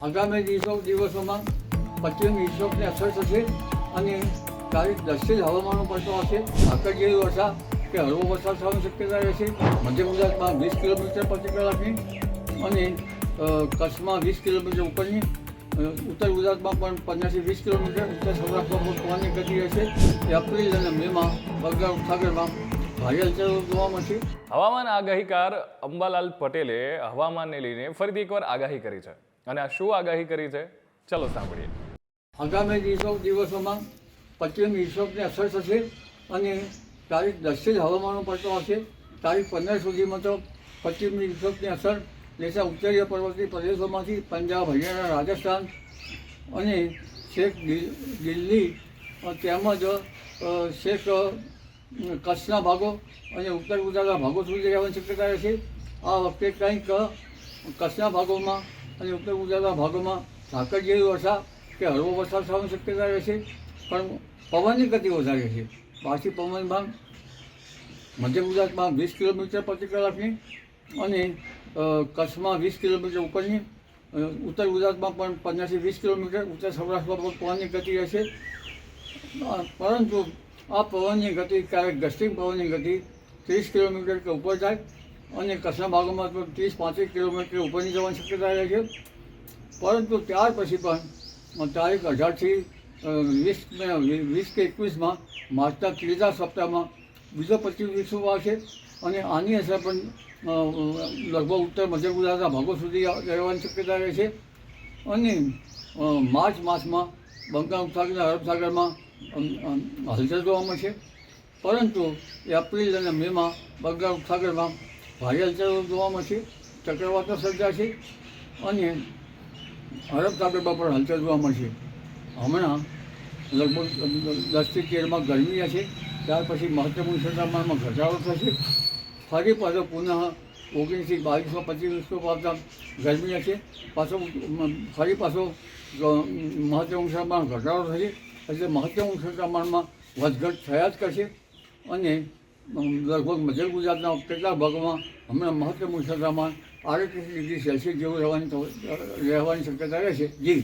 આગામી દિવસોમાં પશ્ચિમ વિક્ષોભની અસર થશે અને તારીખ 10 હવામાનો પડતો હશે. આકર જેવી વર્ષા કે હળવો વરસાદ થવાની શક્યતા રહેશે. મધ્ય ગુજરાતમાં 20 કિલોમીટર પ્રતિ કલાકની અને કચ્છમાં 20 કિલોમીટર ઉપરની, ઉત્તર ગુજરાતમાં પણ 15 થી 20 કિલોમીટર, ઉત્તર સૌરાષ્ટ્રમાં પવનની ગતિ રહેશે. એપ્રિલ અને મેમાં બંગાળ ઉપસાગરમાં ભારે હલચલ જોવા મળશે. હવામાન આગાહીકાર અંબાલાલ પટેલે હવામાનને લઈને ફરીથી એકવાર આગાહી કરી છે. અને આ શું આગાહી કરી છે, ચલો સાંભળીએ. આગામી દિવસોમાં પશ્ચિમ વિક્ષોભની અસર થશે અને તારીખ 10 હવામાનો પડતો હશે. તારીખ 15 સુધીમાં તો પશ્ચિમ વિક્ષોભની અસર લેશે ઉત્તરીય પર્વતીય પ્રદેશોમાંથી પંજાબ, હરિયાણા, રાજસ્થાન અને છેક દિલ્હી તેમજ છેક કચ્છના ભાગો અને ઉત્તર ગુજરાતના ભાગો સુધી રહેવાની શક્યતા રહેશે. આ વખતે કંઈક કચ્છના ભાગોમાં અને ઉત્તર ગુજરાતના ભાગોમાં ઝાકળ જેવી વર્ષા કે હળવો વરસાદ થવાની શક્યતા રહેશે. પણ પવનની ગતિ વધારે છે. બહારથી પવનમાં મધ્ય ગુજરાતમાં 20 કિલોમીટર પ્રતિ કલાકની અને કચ્છમાં 20 કિલોમીટર ઉપરની, ઉત્તર ગુજરાતમાં પણ 15 થી 20 કિલોમીટર, ઉત્તર સૌરાષ્ટ્રમાં પણ પવનની ગતિ રહેશે. પરંતુ આ પવનની ગતિ ક્યારેક ગસ્ટિંગ પવનની ગતિ 30 કિલોમીટર કે ઉપર જાય અને કચ્છના ભાગોમાં તો 30-35 કિલોમીટર ઉપરની જવાની શક્યતા રહે છે. પરંતુ ત્યાર પછી પણ તારીખ 18 થી 20 કે 21માં માર્ચના ત્રીજા સપ્તાહમાં બીજો પશ્ચિમ વિક્ષોભ આવશે અને આની અસર પણ લગભગ ઉત્તર મધ્ય ગુજરાતના ભાગો સુધી રહેવાની શક્યતા રહે છે. અને માર્ચ માસમાં બંગાળ ઉપસાગરના અરબ સાગરમાં હલચલ જોવા મળશે. પરંતુ એપ્રિલ અને મેમાં બંગાળ ઉપસાગરમાં ભારે હલચલ જોવા મળશે. ચક્રવાતો સર્જાશે અને અરબ સાગરમાં પણ હલચલ જોવા મળશે. હમણાં લગભગ 10 થી 13માં ગરમી હશે. ત્યાર પછી મહત્તમ ઉષ્ણતામાનમાં ઘટાડો થશે. ફરી પાછો પુનઃ 19 થી 22માં 25 વિક્ષોભ આવતા ગરમી હશે. ફરી પાછો મહત્તમ ઉષ્ણતામાન ઘટાડો થશે. એટલે મહત્તમ ઉષ્ણતામાનમાં વધઘટ થયા જ કરશે. અને લગભગ મધ્ય ગુજરાતના કેટલાક ભાગોમાં હમણાં મહત્તમ ઉષ્ણતામાન 38 ડિગ્રી સેલ્સિયસ જેવું રહેવાની શક્યતા રહેશે. જી.